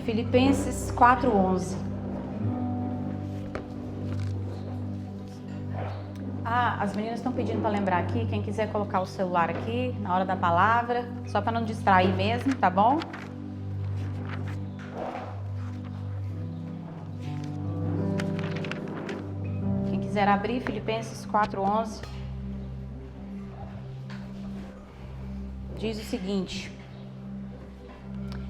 Filipenses 4:11. As meninas estão pedindo para lembrar aqui, quem quiser colocar o celular aqui na hora da palavra, só para não distrair mesmo, tá bom? Quem quiser abrir, Filipenses 4:11, diz o seguinte: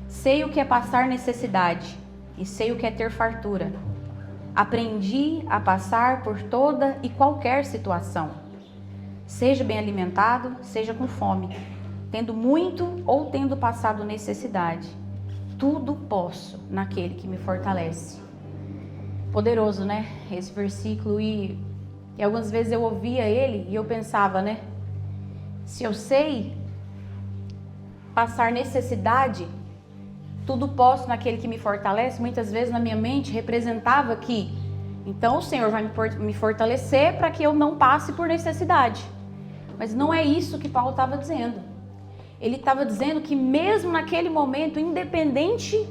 sei o que é passar necessidade e sei o que é ter fartura. Aprendi a passar por toda e qualquer situação. Seja bem alimentado, seja com fome, tendo muito ou tendo passado necessidade. Tudo posso naquele que me fortalece. Poderoso, né? Esse versículo. E algumas vezes eu ouvia ele e eu pensava, né? Se eu sei passar necessidade, tudo posso naquele que me fortalece, muitas vezes na minha mente representava que, então o Senhor vai me fortalecer para que eu não passe por necessidade. Mas não é isso que Paulo estava dizendo. Ele estava dizendo que mesmo naquele momento, independente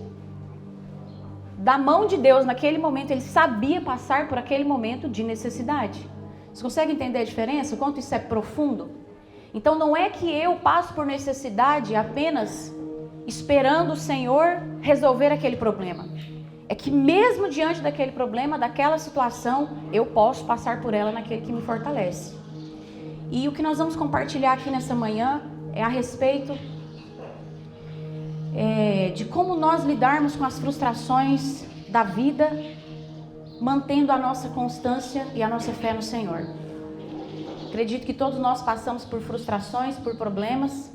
da mão de Deus, naquele momento, ele sabia passar por aquele momento de necessidade. Você consegue entender a diferença? O quanto isso é profundo? Então não é que eu passo por necessidade apenas esperando o Senhor resolver aquele problema. É que mesmo diante daquele problema, daquela situação, eu posso passar por ela naquele que me fortalece. E o que nós vamos compartilhar aqui nessa manhã é a respeito de como nós lidarmos com as frustrações da vida, mantendo a nossa constância e a nossa fé no Senhor. Acredito que todos nós passamos por frustrações, por problemas.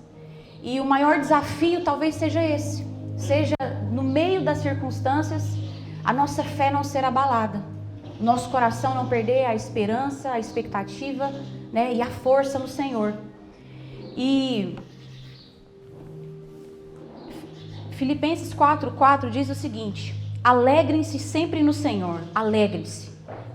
E o maior desafio talvez seja esse, seja no meio das circunstâncias, a nossa fé não ser abalada, o nosso coração não perder a esperança, a expectativa, né, e a força no Senhor. E Filipenses 4:4 diz o seguinte: alegrem-se sempre no Senhor, alegrem-se,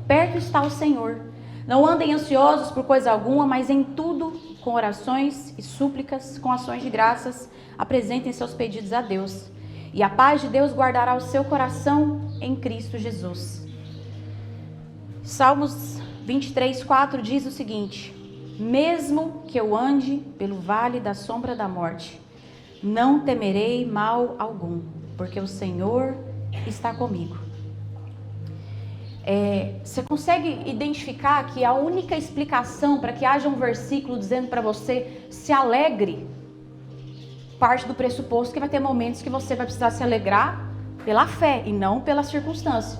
perto está o Senhor, não andem ansiosos por coisa alguma, mas em tudo, com orações e súplicas, com ações de graças, apresentem seus pedidos a Deus. E a paz de Deus guardará o seu coração em Cristo Jesus. Salmos 23:4 diz o seguinte: mesmo que eu ande pelo vale da sombra da morte, não temerei mal algum, porque o Senhor está comigo. Você consegue identificar que a única explicação para que haja um versículo dizendo para você se alegre, parte do pressuposto que vai ter momentos que você vai precisar se alegrar pela fé e não pela circunstância.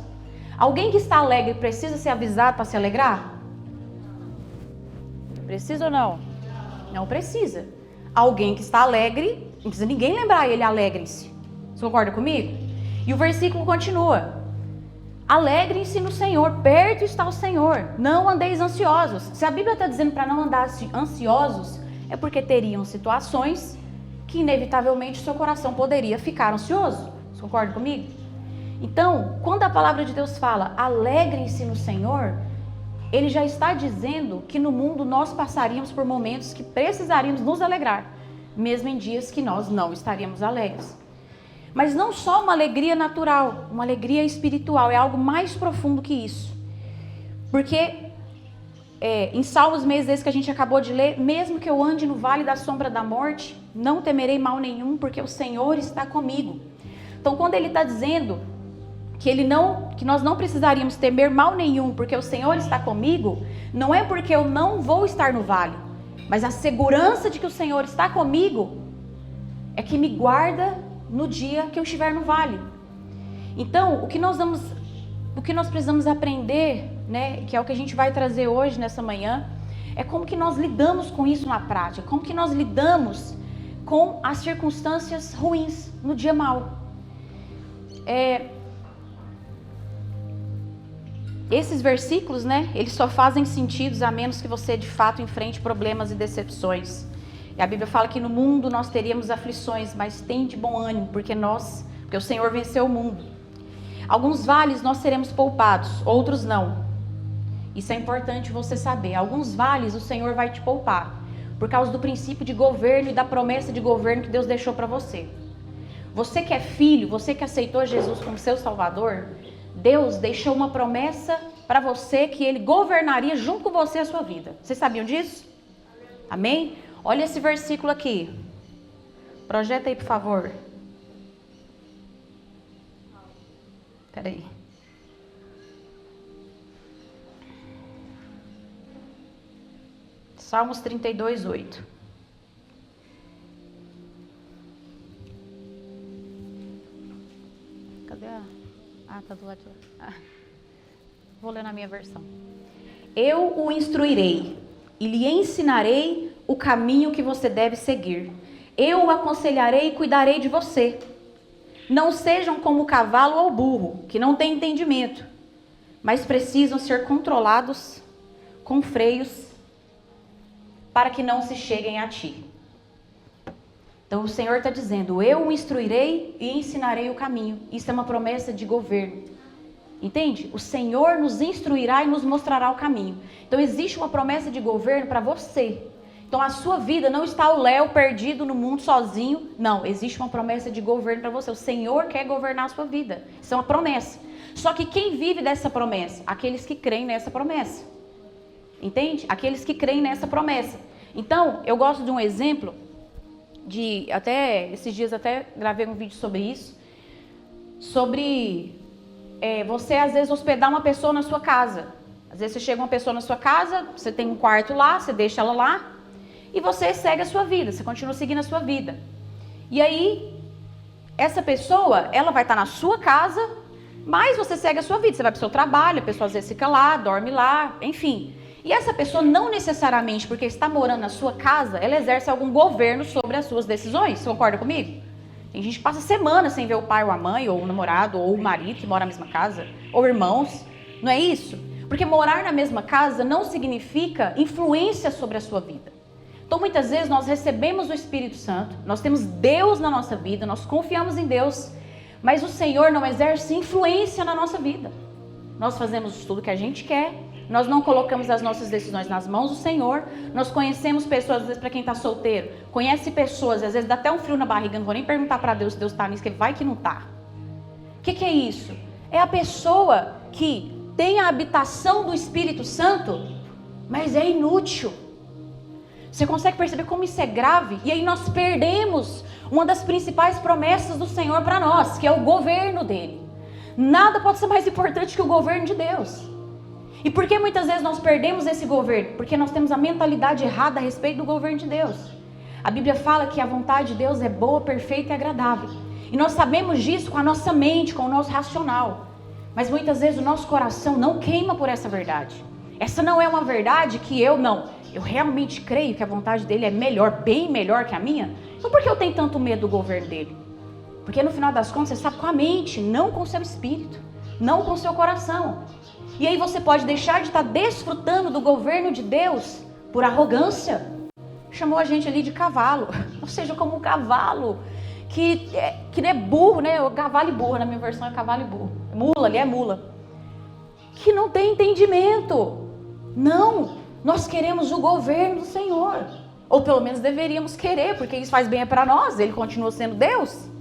Alguém que está alegre precisa ser avisado para se alegrar? Precisa ou não? Não precisa. Alguém que está alegre, não precisa ninguém lembrar ele, alegrem-se. Você concorda comigo? E o versículo continua: alegrem-se no Senhor, perto está o Senhor, não andeis ansiosos. Se a Bíblia está dizendo para não andar ansiosos, é porque teriam situações que inevitavelmente o seu coração poderia ficar ansioso. Você concorda comigo? Então, quando a palavra de Deus fala alegrem-se no Senhor, ele já está dizendo que no mundo nós passaríamos por momentos que precisaríamos nos alegrar, mesmo em dias que nós não estaríamos alegres. Mas não só uma alegria natural, uma alegria espiritual, é algo mais profundo que isso. Porque em Salmos mesmo esse que a gente acabou de ler, mesmo que eu ande no vale da sombra da morte, não temerei mal nenhum, porque o Senhor está comigo. Então quando ele está dizendo que nós não precisaríamos temer mal nenhum, porque o Senhor está comigo, não é porque eu não vou estar no vale, mas a segurança de que o Senhor está comigo é que me guarda no dia que eu estiver no vale. Então, o que nós precisamos aprender, né, que é o que a gente vai trazer hoje nessa manhã, é como que nós lidamos com isso na prática, como que nós lidamos com as circunstâncias ruins no dia mau. Esses versículos, né, eles só fazem sentido a menos que você de fato enfrente problemas e decepções. E a Bíblia fala que no mundo nós teríamos aflições, mas tem de bom ânimo, porque o Senhor venceu o mundo. Alguns vales nós seremos poupados, outros não. Isso é importante você saber. Alguns vales o Senhor vai te poupar, por causa do princípio de governo e da promessa de governo que Deus deixou para você. você que é filho, você que aceitou Jesus como seu Salvador, Deus deixou uma promessa para você que Ele governaria junto com você a sua vida. Vocês sabiam disso? Amém? Olha esse versículo aqui. Projeta aí, por favor. Espera aí. Salmos 32, 8. Cadê a... tá do lado de lá. Vou ler na minha versão. Eu o instruirei e lhe ensinarei o caminho que você deve seguir. Eu o aconselharei e cuidarei de você. Não sejam como o cavalo ou o burro, que não têm entendimento, mas precisam ser controlados com freios para que não se cheguem a ti. Então o Senhor está dizendo, eu o instruirei e ensinarei o caminho. Isso é uma promessa de governo. Entende? O Senhor nos instruirá e nos mostrará o caminho. Então existe uma promessa de governo para você. Então a sua vida não está o Léo perdido no mundo sozinho. Não, existe uma promessa de governo para você. O Senhor quer governar a sua vida. Isso é uma promessa. Só que quem vive dessa promessa? Aqueles que creem nessa promessa. Entende? Aqueles que creem nessa promessa. Então, eu gosto de um exemplo, esses dias até gravei um vídeo sobre isso, sobre você às vezes hospedar uma pessoa na sua casa. Às vezes você chega uma pessoa na sua casa, você tem um quarto lá, você deixa ela lá, e você segue a sua vida, você continua seguindo a sua vida. E aí, essa pessoa, ela vai estar na sua casa, mas você segue a sua vida, você vai para o seu trabalho, a pessoa às vezes fica lá, dorme lá, enfim. E essa pessoa não necessariamente, porque está morando na sua casa, ela exerce algum governo sobre as suas decisões. Você concorda comigo? Tem gente que passa semanas sem ver o pai ou a mãe, ou o namorado, ou o marido que mora na mesma casa, ou irmãos. Não é isso? Porque morar na mesma casa não significa influência sobre a sua vida. Então muitas vezes nós recebemos o Espírito Santo, nós temos Deus na nossa vida, nós confiamos em Deus, mas o Senhor não exerce influência na nossa vida. Nós fazemos tudo que a gente quer. Nós não colocamos as nossas decisões nas mãos do Senhor. Nós conhecemos pessoas, às vezes para quem está solteiro, conhece pessoas, às vezes dá até um frio na barriga, não vou nem perguntar para Deus se Deus está nisso, que vai que não está. O que é isso? É a pessoa que tem a habitação do Espírito Santo, mas é inútil. Você consegue perceber como isso é grave? E aí nós perdemos uma das principais promessas do Senhor para nós, que é o governo dele. Nada pode ser mais importante que o governo de Deus. E por que muitas vezes nós perdemos esse governo? Porque nós temos a mentalidade errada a respeito do governo de Deus. A Bíblia fala que a vontade de Deus é boa, perfeita e agradável. E nós sabemos disso com a nossa mente, com o nosso racional. Mas muitas vezes o nosso coração não queima por essa verdade. Essa não é uma verdade que eu realmente creio que a vontade dele é melhor, bem melhor que a minha. Não porque eu tenho tanto medo do governo dele. Porque no final das contas você sabe com a mente, não com o seu espírito, não com o seu coração. E aí você pode deixar de estar desfrutando do governo de Deus por arrogância. Chamou a gente ali de cavalo, ou seja, como um cavalo que não é burro, né? O cavalo e burro, na minha versão é cavalo e burro. Mula, ali é mula. Que não tem entendimento. Não, nós queremos o governo do Senhor. Ou pelo menos deveríamos querer, porque isso faz bem para nós, ele continua sendo Deus.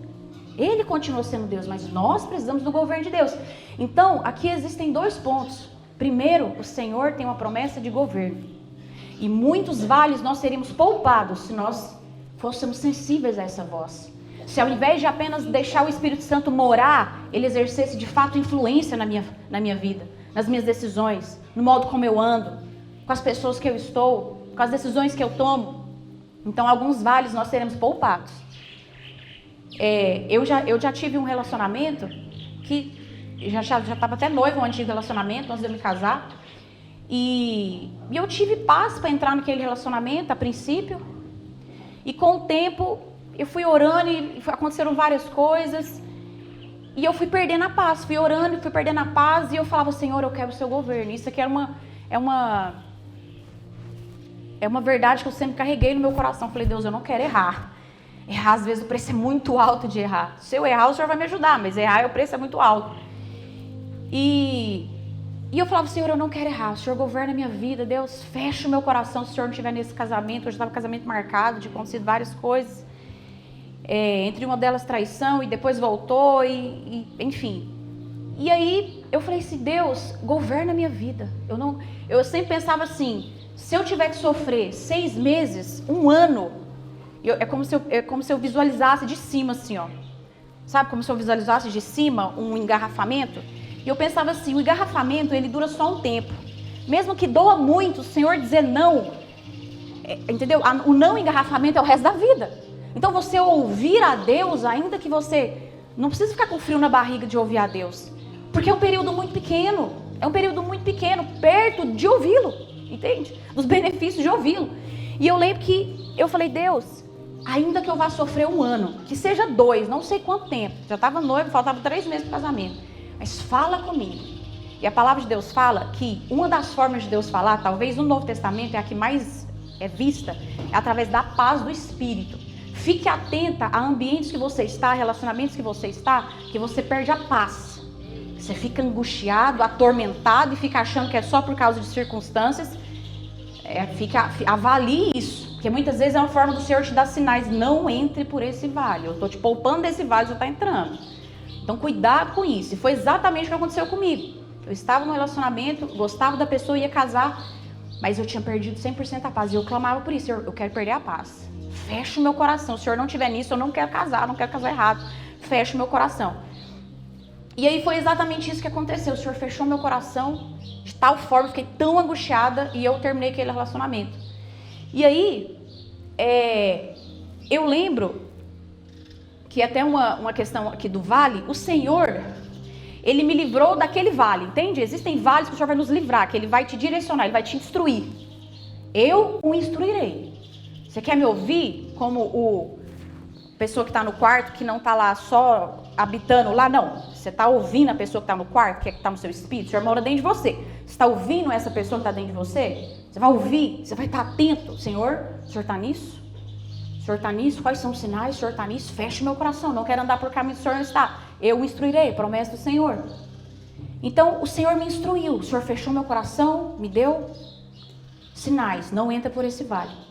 Ele continua sendo Deus, mas nós precisamos do governo de Deus. Então, aqui existem dois pontos. Primeiro, o Senhor tem uma promessa de governo. E muitos vales nós seríamos poupados se nós fôssemos sensíveis a essa voz. Se ao invés de apenas deixar o Espírito Santo morar, ele exercesse de fato influência na minha vida, nas minhas decisões, no modo como eu ando, com as pessoas que eu estou, com as decisões que eu tomo. Então, alguns vales nós seremos poupados. Eu já tive um relacionamento que já estava até noiva, um antigo relacionamento antes de eu me casar, e eu tive paz para entrar naquele relacionamento a princípio, e com o tempo eu fui orando e aconteceram várias coisas e eu fui perdendo a paz, fui orando e fui perdendo a paz, e eu falava: Senhor, eu quero o seu governo. Isso aqui é uma verdade que eu sempre carreguei no meu coração. Eu falei: Deus, eu não quero errar. Errar, às vezes, o preço é muito alto de errar. Se eu errar, o Senhor vai me ajudar, mas errar, o preço é muito alto. E eu falava: Senhor, eu não quero errar. O Senhor governa a minha vida. Deus, fecha o meu coração se o Senhor não estiver nesse casamento. Hoje estava casamento marcado, de acontecer várias coisas. entre uma delas traição e depois voltou, enfim. E aí eu falei assim, Deus, governa a minha vida. Eu sempre pensava assim, se eu tiver que sofrer 6 meses, 1 ano, é como se eu visualizasse de cima assim, ó. Sabe, como se eu visualizasse de cima um engarrafamento? E eu pensava assim, o engarrafamento, ele dura só um tempo. Mesmo que doa muito, o Senhor dizer não, entendeu? O não engarrafamento é o resto da vida. Então você ouvir a Deus, ainda que você não precisa ficar com frio na barriga de ouvir a Deus. Porque é um período muito pequeno. É um período muito pequeno, perto de ouvi-lo. Entende? Dos benefícios de ouvi-lo. E eu lembro que eu falei, Deus, ainda que eu vá sofrer 1 ano, que seja 2, não sei quanto tempo. Já estava noivo, faltava 3 meses para o casamento. Mas fala comigo. E a palavra de Deus fala que uma das formas de Deus falar, talvez no Novo Testamento é a que mais é vista, é através da paz do Espírito. Fique atenta a ambientes que você está, relacionamentos que você está, que você perde a paz. Você fica angustiado, atormentado e fica achando que é só por causa de circunstâncias. Avalie isso, porque muitas vezes é uma forma do Senhor te dar sinais. Não entre por esse vale. Eu estou te poupando desse vale, você está entrando. Então cuidado com isso. E foi exatamente o que aconteceu comigo. Eu estava num relacionamento, gostava da pessoa, ia casar, mas eu tinha perdido 100% a paz. E eu clamava por isso, eu quero perder a paz. Fecha o meu coração. Se o Senhor não estiver nisso, eu não quero casar errado. Fecha o meu coração. E aí foi exatamente isso que aconteceu. O Senhor fechou meu coração de tal forma, eu fiquei tão angustiada e eu terminei aquele relacionamento. E aí, eu lembro que até uma questão aqui do vale, o Senhor, Ele me livrou daquele vale, entende? Existem vales que o Senhor vai nos livrar, que Ele vai te direcionar, Ele vai te instruir. Eu o instruirei. Você quer me ouvir como pessoa que está no quarto, que não está lá só habitando lá? Não. Você está ouvindo a pessoa que está no quarto, que está no seu espírito? O Senhor mora dentro de você. Você está ouvindo essa pessoa que está dentro de você? Você vai ouvir, você vai estar atento. Senhor, o Senhor está nisso? O Senhor está nisso? Quais são os sinais? O Senhor está nisso? Feche o meu coração. Não quero andar por caminho que o Senhor não está. Eu o instruirei, promessa do Senhor. Então, o Senhor me instruiu. O Senhor fechou meu coração, me deu sinais. Não entra por esse vale.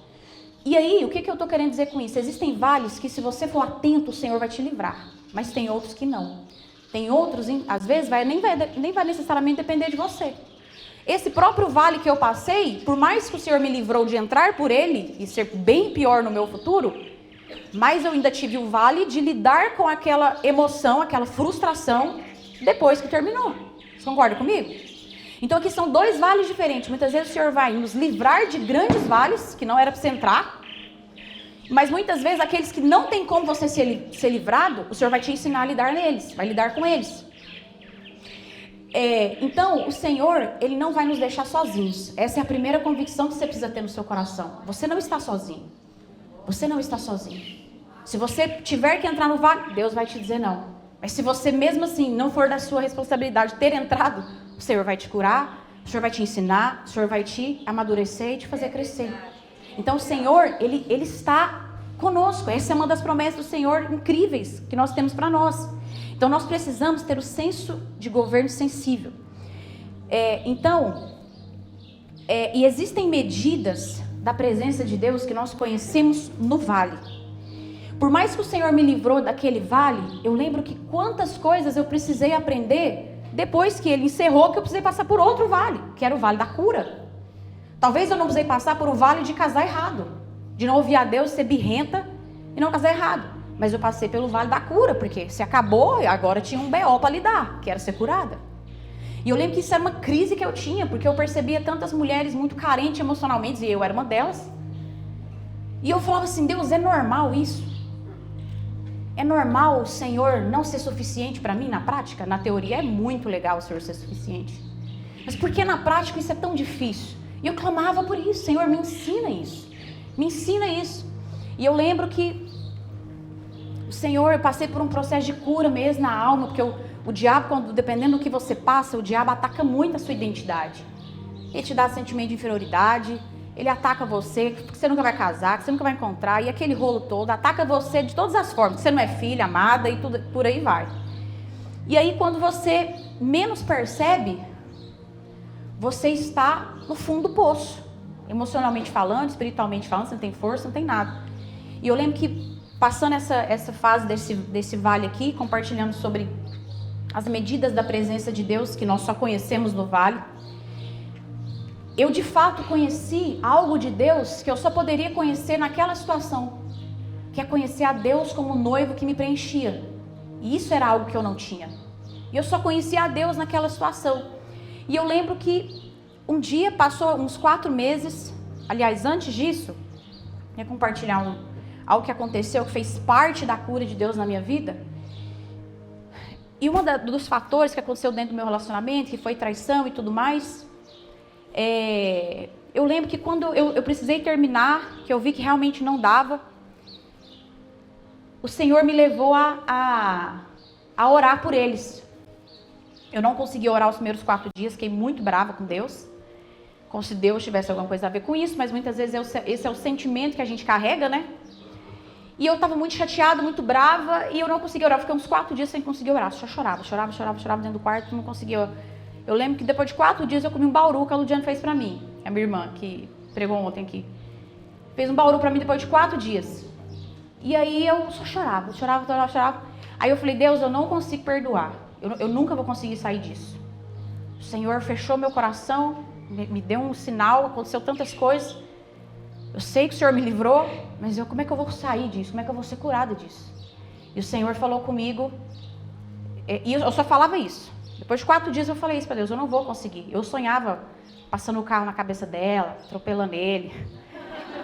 E aí, o que eu estou querendo dizer com isso? Existem vales que, se você for atento, o Senhor vai te livrar. Mas tem outros que não. Tem outros, às vezes, nem vai necessariamente depender de você. Esse próprio vale que eu passei, por mais que o Senhor me livrou de entrar por ele e ser bem pior no meu futuro, mas eu ainda tive o vale de lidar com aquela emoção, aquela frustração, depois que terminou. Você concorda comigo? Então aqui são 2 vales diferentes. Muitas vezes o Senhor vai nos livrar de grandes vales, que não era para você entrar, mas muitas vezes aqueles que não tem como você ser livrado, o Senhor vai te ensinar a lidar neles, vai lidar com eles. Então, o Senhor, Ele não vai nos deixar sozinhos. Essa é a primeira convicção que você precisa ter no seu coração. Você não está sozinho. Você não está sozinho. Se você tiver que entrar no vale, Deus vai te dizer não. Mas se você mesmo assim não for da sua responsabilidade ter entrado, o Senhor vai te curar, o Senhor vai te ensinar, o Senhor vai te amadurecer e te fazer crescer. Então o Senhor, Ele está conosco. Essa é uma das promessas do Senhor incríveis que nós temos para nós. Então nós precisamos ter o senso de governo sensível. E existem medidas da presença de Deus que nós conhecemos no vale. Por mais que o Senhor me livrou daquele vale, eu lembro que quantas coisas eu precisei aprender depois que Ele encerrou, que eu precisei passar por outro vale, que era o vale da cura. Talvez eu não precisei passar por o vale de casar errado, de não ouvir a Deus, ser birrenta e não casar errado. Mas eu passei pelo vale da cura, porque se acabou, agora tinha um BO para lidar, que era ser curada. E eu lembro que isso era uma crise que eu tinha, porque eu percebia tantas mulheres muito carentes emocionalmente, e eu era uma delas. E eu falava assim, Deus, é normal isso? É normal o Senhor não ser suficiente para mim na prática? Na teoria é muito legal o Senhor ser suficiente. Mas por que na prática isso é tão difícil? E eu clamava por isso, Senhor, me ensina isso. Me ensina isso. E eu lembro que o Senhor, eu passei por um processo de cura mesmo na alma, porque o diabo, dependendo do que você passa, o diabo ataca muito a sua identidade. Ele te dá sentimento de inferioridade, ele ataca você, que você nunca vai casar, que você nunca vai encontrar, e aquele rolo todo, ataca você de todas as formas, que você não é filha, amada, e tudo, por aí vai. E aí, quando você menos percebe, você está no fundo do poço. Emocionalmente falando, espiritualmente falando, você não tem força, não tem nada. E eu lembro que passando essa fase desse vale aqui, compartilhando sobre as medidas da presença de Deus, que nós só conhecemos no vale. Eu de fato conheci algo de Deus que eu só poderia conhecer naquela situação, que é conhecer a Deus como noivo que me preenchia. E isso era algo que eu não tinha. E eu só conhecia a Deus naquela situação. E eu lembro que um dia, passou uns 4 meses, aliás, antes disso, ia compartilhar algo que aconteceu, que fez parte da cura de Deus na minha vida. E um dos fatores que aconteceu dentro do meu relacionamento, que foi traição e tudo mais, eu lembro que quando eu precisei terminar, que eu vi que realmente não dava, o Senhor me levou a orar por eles. Eu não consegui orar os primeiros 4 dias, fiquei muito brava com Deus, como se Deus tivesse alguma coisa a ver com isso, mas muitas vezes esse é o sentimento que a gente carrega, né? E eu estava muito chateada, muito brava, e eu não conseguia orar. Eu fiquei uns 4 dias sem conseguir orar, só chorava dentro do quarto, não conseguia. Eu lembro que depois de 4 dias eu comi um bauru que a Ludiane fez pra mim, a minha irmã, que pregou ontem aqui. Fez um bauru pra mim depois de 4 dias. E aí eu só chorava. Aí eu falei, Deus, eu não consigo perdoar. Eu nunca vou conseguir sair disso. O Senhor fechou meu coração, me deu um sinal, aconteceu tantas coisas. Eu sei que o Senhor me livrou, mas como é que eu vou sair disso? Como é que eu vou ser curada disso? E o Senhor falou comigo, e eu só falava isso. Depois de 4 dias eu falei isso para Deus, eu não vou conseguir. Eu sonhava passando o carro na cabeça dela, atropelando ele.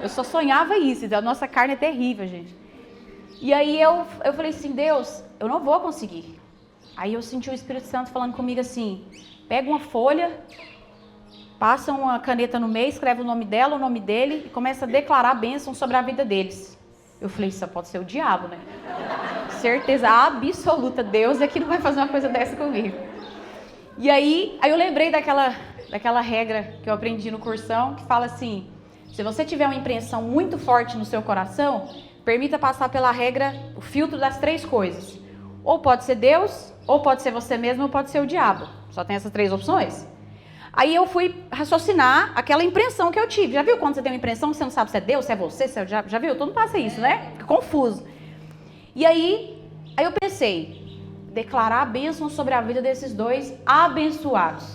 Eu só sonhava isso, a nossa carne é terrível, gente. E aí eu falei assim, Deus, eu não vou conseguir. Aí eu senti o Espírito Santo falando comigo assim, pega uma folha, passa uma caneta no meio, escreve o nome dela, o nome dele e começa a declarar bênção sobre a vida deles. Eu falei, isso pode ser o diabo, né? Certeza absoluta, Deus é que não vai fazer uma coisa dessa comigo. E aí eu lembrei daquela regra que eu aprendi no cursão, que fala assim, se você tiver uma impressão muito forte no seu coração, permita passar pela regra, o filtro das 3 coisas. Ou pode ser Deus, ou pode ser você mesmo, ou pode ser o diabo. Só tem essas 3 opções. Aí eu fui raciocinar aquela impressão que eu tive. Já viu quando você tem uma impressão que você não sabe se é Deus, se é você, se é o diabo? Já viu? Todo mundo passa isso, né? Fica confuso. E aí eu pensei, declarar a bênção sobre a vida desses 2 abençoados,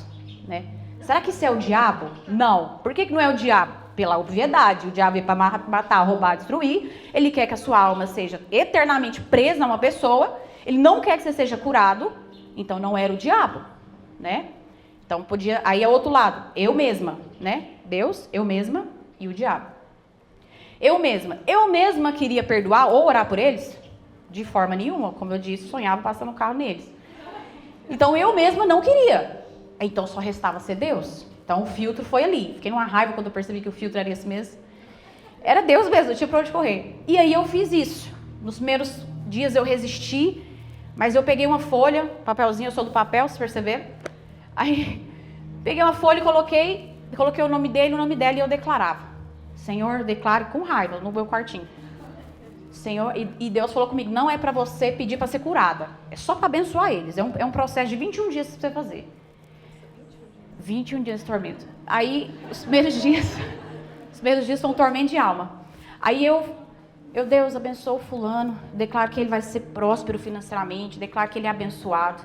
né? Será que isso é o diabo? Não. Por que não é o diabo? Pela obviedade. O diabo é para matar, roubar, destruir. Ele quer que a sua alma seja eternamente presa a uma pessoa. Ele não quer que você seja curado. Então não era o diabo, né? Então podia... Aí é o outro lado. Eu mesma, né? Deus, eu mesma e o diabo. Eu mesma queria perdoar ou orar por eles? De forma nenhuma. Como eu disse, sonhava passando o carro neles. Então eu mesma não queria. Então só restava ser Deus. Então o filtro foi ali. Fiquei numa raiva quando eu percebi que o filtro era esse mesmo. Era Deus mesmo, eu tinha pra onde correr. E aí eu fiz isso. Nos primeiros dias eu resisti, mas eu peguei uma folha, papelzinho, eu sou do papel, se perceber. Aí peguei uma folha e coloquei o nome dele, o nome dela e eu declarava. Senhor, declare com raiva no meu quartinho. Senhor, e Deus falou comigo, não é pra você pedir pra ser curada. É só pra abençoar eles. É um processo de 21 dias pra você fazer. 21 dias de tormento. Aí, os primeiros dias foi um tormento de alma. Aí Deus, abençoa o fulano, declaro que ele vai ser próspero financeiramente, declaro que ele é abençoado.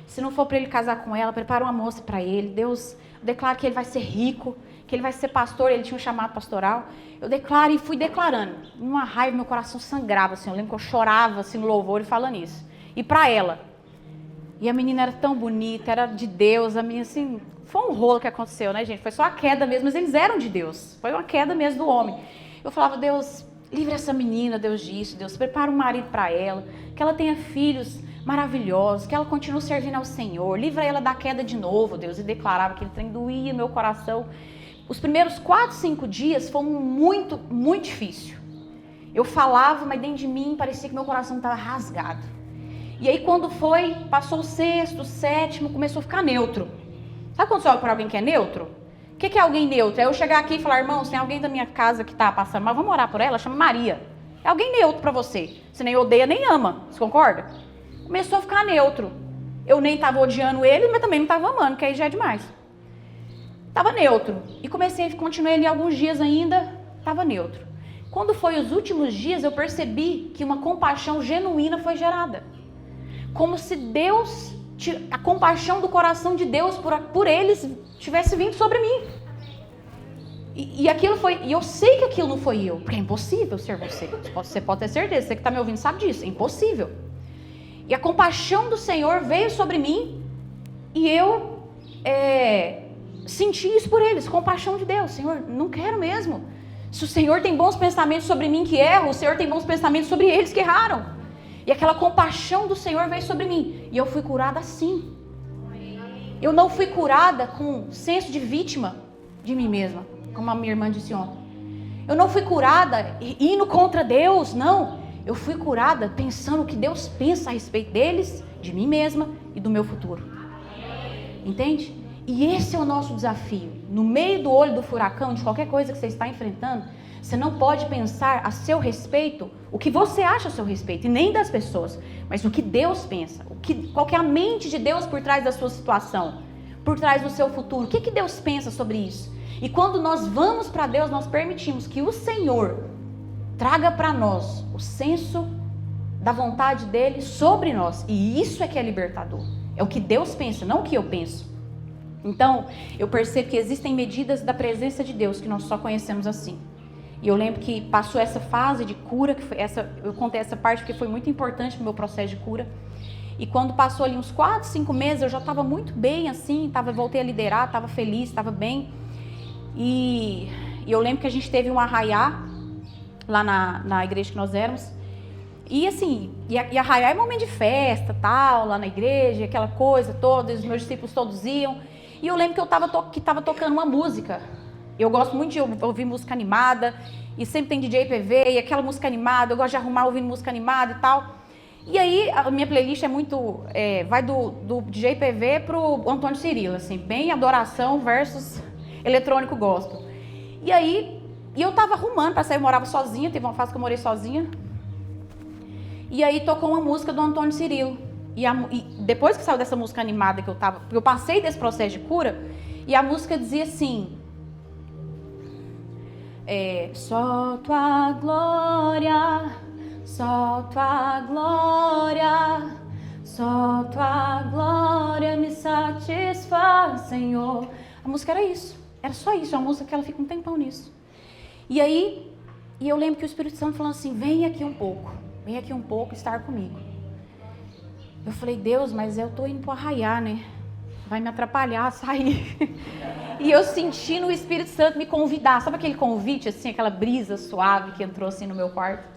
Se não for para ele casar com ela, prepara uma moça para ele. Deus, declaro que ele vai ser rico, que ele vai ser pastor, ele tinha um chamado pastoral. Eu declaro e fui declarando. Numa raiva, meu coração sangrava, assim. Eu lembro que eu chorava, assim, no louvor e falando isso. E para ela. E a menina era tão bonita, era de Deus, a minha, assim... Foi um rolo que aconteceu, né, gente? Foi só a queda mesmo, mas eles eram de Deus. Foi uma queda mesmo do homem. Eu falava, Deus, livre essa menina, Deus disso. Deus, prepara um marido para ela, que ela tenha filhos maravilhosos, que ela continue servindo ao Senhor. Livra ela da queda de novo, Deus. E declarava que aquele trem doía meu coração. Os primeiros 4, 5 dias foram muito, muito difícil. Eu falava, mas dentro de mim parecia que meu coração estava rasgado. E aí quando passou o 6º, 7º, começou a ficar neutro. Sabe quando você olha para alguém que é neutro? O que é alguém neutro? É eu chegar aqui e falar, irmãos, tem alguém da minha casa que está passando, mas vamos orar por ela, chama Maria. É alguém neutro para você. Você nem odeia, nem ama. Você concorda? Começou a ficar neutro. Eu nem estava odiando ele, mas também não estava amando, que aí já é demais. Estava neutro. E continuei ali alguns dias ainda, estava neutro. Quando foi os últimos dias, eu percebi que uma compaixão genuína foi gerada. Como se Deus, a compaixão do coração de Deus por eles tivesse vindo sobre mim. E aquilo foi, e eu sei que aquilo não foi eu, porque é impossível ser você. Você pode ter certeza, você que está me ouvindo sabe disso, é impossível. E a compaixão do Senhor veio sobre mim e eu senti isso por eles, compaixão de Deus. Senhor, não quero mesmo. Se o Senhor tem bons pensamentos sobre mim que erro, o Senhor tem bons pensamentos sobre eles que erraram. E aquela compaixão do Senhor veio sobre mim. E eu fui curada assim. Eu não fui curada com senso de vítima de mim mesma, como a minha irmã disse ontem. Eu não fui curada indo contra Deus, não. Eu fui curada pensando o que Deus pensa a respeito deles, de mim mesma e do meu futuro. Entende? E esse é o nosso desafio. No meio do olho do furacão, de qualquer coisa que você está enfrentando, você não pode pensar a seu respeito o que você acha a seu respeito, e nem das pessoas, mas o que Deus pensa. Qual que é a mente de Deus por trás da sua situação, por trás do seu futuro. O que Deus pensa sobre isso? E quando nós vamos para Deus, nós permitimos que o Senhor traga para nós o senso da vontade dele sobre nós. E isso é que é libertador. É o que Deus pensa, não o que eu penso. Então, eu percebo que existem medidas da presença de Deus que nós só conhecemos assim. E eu lembro que passou essa fase de cura, eu contei essa parte porque foi muito importante no meu processo de cura. E quando passou ali uns 4, 5 meses, eu já estava muito bem assim, voltei a liderar, estava feliz, estava bem. E eu lembro que a gente teve um arraiá lá na igreja que nós éramos. E assim, e arraiá é momento de festa, tal, lá na igreja, aquela coisa toda, os meus discípulos todos iam. E eu lembro que eu estava tocando uma música. Eu gosto muito de ouvir música animada, e sempre tem DJ PV, e aquela música animada, eu gosto de arrumar ouvindo música animada e tal. E aí, a minha playlist é muito, vai do DJ PV pro Antônio Cirilo, assim, bem adoração versus eletrônico gospel. E aí, eu tava arrumando para sair, eu morava sozinha, teve uma fase que eu morei sozinha. E aí tocou uma música do Antônio Cirilo. E depois que saiu dessa música animada porque eu passei desse processo de cura, e a música dizia assim: só tua glória, só tua glória, só tua glória me satisfaz, Senhor. A música era isso, era só isso, é uma música que ela fica um tempão nisso. E aí, eu lembro que o Espírito Santo falando assim: vem aqui um pouco estar comigo. Eu falei: Deus, mas eu tô indo pro arraiá, né? Vai me atrapalhar a sair. E eu senti no Espírito Santo me convidar. Sabe aquele convite, assim, aquela brisa suave que entrou assim no meu quarto?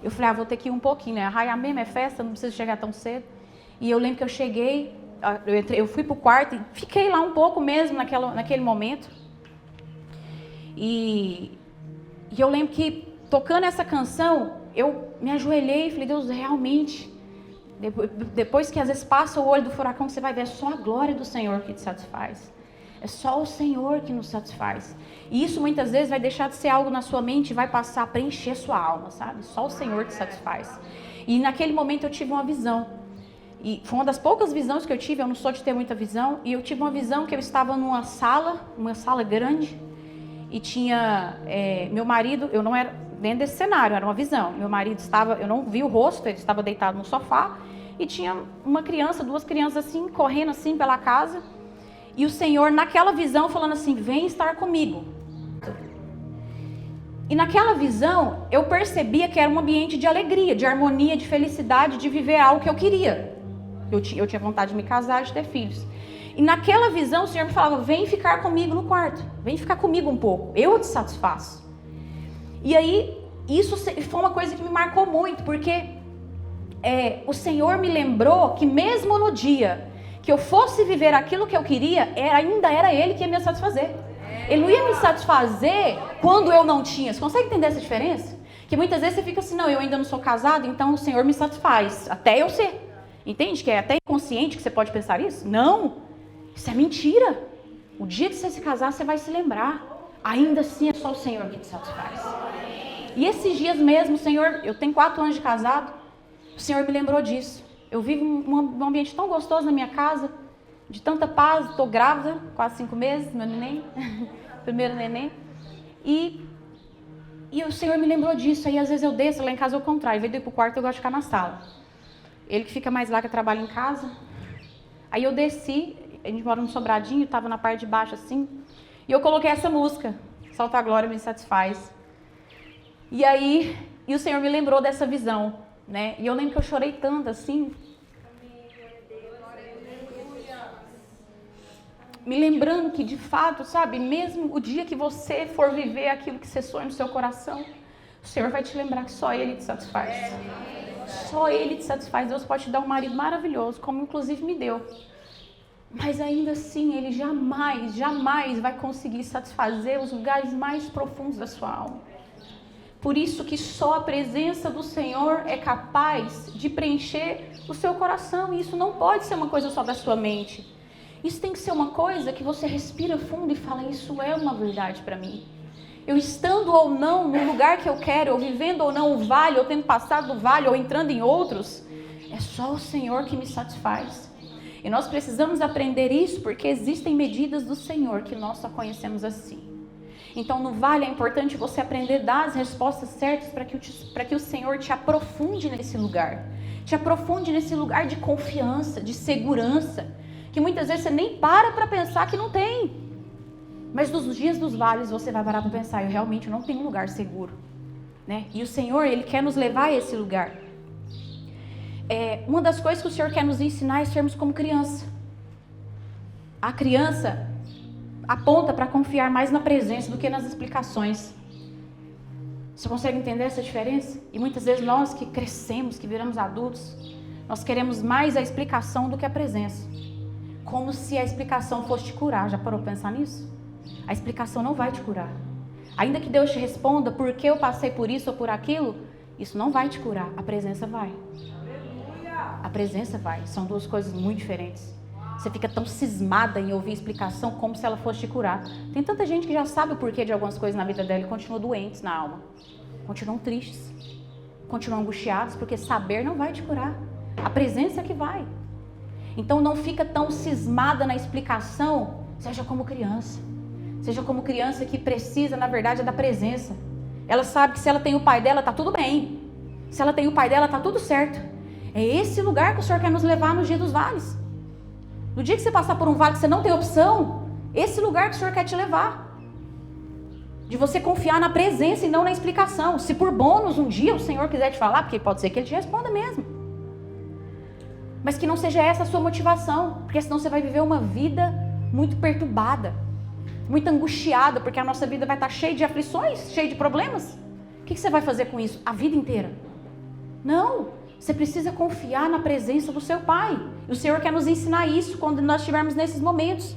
Eu falei: vou ter que ir um pouquinho, né? Arraiá mesmo é festa, não preciso chegar tão cedo. E eu lembro que eu cheguei, eu fui pro quarto e fiquei lá um pouco mesmo naquele momento. E eu lembro que, tocando essa canção, eu me ajoelhei e falei: Deus, realmente, depois que às vezes passa o olho do furacão, você vai ver, é só a glória do Senhor que te satisfaz. É só o Senhor que nos satisfaz. E isso muitas vezes vai deixar de ser algo na sua mente e vai passar a preencher sua alma, sabe? Só o Senhor te satisfaz. E naquele momento eu tive uma visão. E foi uma das poucas visões que eu tive, eu não sou de ter muita visão. E eu tive uma visão que eu estava numa sala grande. E tinha meu marido, eu não era dentro desse cenário, era uma visão. Meu marido estava, eu não vi o rosto, ele estava deitado no sofá. E tinha uma criança, 2 crianças assim, correndo assim pela casa. E o Senhor, naquela visão, falando assim: vem estar comigo. E naquela visão, eu percebia que era um ambiente de alegria, de harmonia, de felicidade, de viver algo que eu queria. Eu tinha vontade de me casar, de ter filhos. E naquela visão, o Senhor me falava: vem ficar comigo no quarto. Vem ficar comigo um pouco. Eu te satisfaço. E aí, isso foi uma coisa que me marcou muito, porque o Senhor me lembrou que mesmo no dia que eu fosse viver aquilo que eu queria, ainda era Ele que ia me satisfazer. Ele não ia me satisfazer quando eu não tinha. Você consegue entender essa diferença? Que muitas vezes você fica assim: não, eu ainda não sou casado, então o Senhor me satisfaz, até eu ser. Entende? Que é até inconsciente que você pode pensar isso? Não, isso é mentira. O dia que você se casar, você vai se lembrar. Ainda assim é só o Senhor que te satisfaz. E esses dias mesmo, o Senhor, eu tenho 4 anos de casado, o Senhor me lembrou disso. Eu vivo um ambiente tão gostoso na minha casa, de tanta paz. Estou grávida, quase 5 meses, meu neném, primeiro neném. E E o Senhor me lembrou disso. Aí às vezes eu desço, lá em casa é o contrário. Em vez de ir pro quarto, eu gosto de ficar na sala. Ele que fica mais lá, que trabalha em casa. Aí eu desci, a gente mora num sobradinho, tava na parte de baixo assim. E eu coloquei essa música, Só Tua Glória Me Satisfaz. E aí, o Senhor me lembrou dessa visão, né? E eu lembro que eu chorei tanto assim. Me lembrando que, de fato, sabe, mesmo o dia que você for viver aquilo que você sonha no seu coração, o Senhor vai te lembrar que só Ele te satisfaz. Só Ele te satisfaz. Deus pode te dar um marido maravilhoso, como inclusive me deu. Mas ainda assim, Ele jamais vai conseguir satisfazer os lugares mais profundos da sua alma. Por isso que só a presença do Senhor é capaz de preencher o seu coração. E isso não pode ser uma coisa só da sua mente. Isso tem que ser uma coisa que você respira fundo e fala, isso é uma verdade para mim. Eu estando ou não no lugar que eu quero, ou vivendo ou não o vale, ou tendo passado do vale, ou entrando em outros, é só o Senhor que me satisfaz. E nós precisamos aprender isso porque existem medidas do Senhor que nós só conhecemos assim. Então no vale é importante você aprender a dar as respostas certas para que o Senhor te aprofunde nesse lugar. Te aprofunde nesse lugar de confiança, de segurança, que muitas vezes você nem para pensar que não tem. Mas nos dias dos vales você vai parar para pensar, eu realmente não tenho um lugar seguro, né? E o Senhor, Ele quer nos levar a esse lugar. Uma das coisas que o Senhor quer nos ensinar é sermos como criança. A criança aponta para confiar mais na presença do que nas explicações. Você consegue entender essa diferença? E muitas vezes nós que crescemos, que viramos adultos, nós queremos mais a explicação do que a presença. Como se a explicação fosse te curar. Já parou para pensar nisso? A explicação não vai te curar. Ainda que Deus te responda por que eu passei por isso ou por aquilo, isso não vai te curar. A presença vai. A presença vai. São duas coisas muito diferentes. Você fica tão cismada em ouvir explicação como se ela fosse te curar. Tem tanta gente que já sabe o porquê de algumas coisas na vida dela e continua doentes na alma. Continuam tristes. Continuam angustiados porque saber não vai te curar. A presença é que vai. Então não fica tão cismada na explicação, seja como criança. Seja como criança que precisa, na verdade, da presença. Ela sabe que se ela tem o pai dela, tá tudo bem. Se ela tem o pai dela, tá tudo certo. É esse lugar que o Senhor quer nos levar no dia dos vales. No dia que você passar por um vale que você não tem opção, esse lugar que o Senhor quer te levar. De você confiar na presença e não na explicação. Se por bônus um dia o Senhor quiser te falar, porque pode ser que Ele te responda mesmo. Mas que não seja essa a sua motivação, porque senão você vai viver uma vida muito perturbada, muito angustiada, porque a nossa vida vai estar cheia de aflições, cheia de problemas. O que você vai fazer com isso a vida inteira? Não, você precisa confiar na presença do seu Pai. E o Senhor quer nos ensinar isso quando nós estivermos nesses momentos.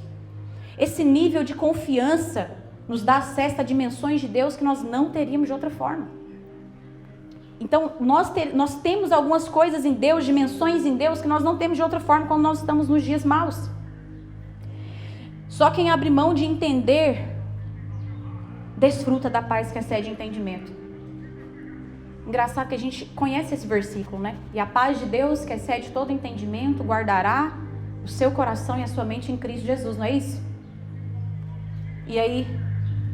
Esse nível de confiança nos dá acesso a dimensões de Deus que nós não teríamos de outra forma. Então, nós temos algumas coisas em Deus, dimensões em Deus, que nós não temos de outra forma quando nós estamos nos dias maus. Só quem abre mão de entender, desfruta da paz que excede entendimento. Engraçado que a gente conhece esse versículo, né? E a paz de Deus, que excede todo entendimento, guardará o seu coração e a sua mente em Cristo Jesus, não é isso? E aí,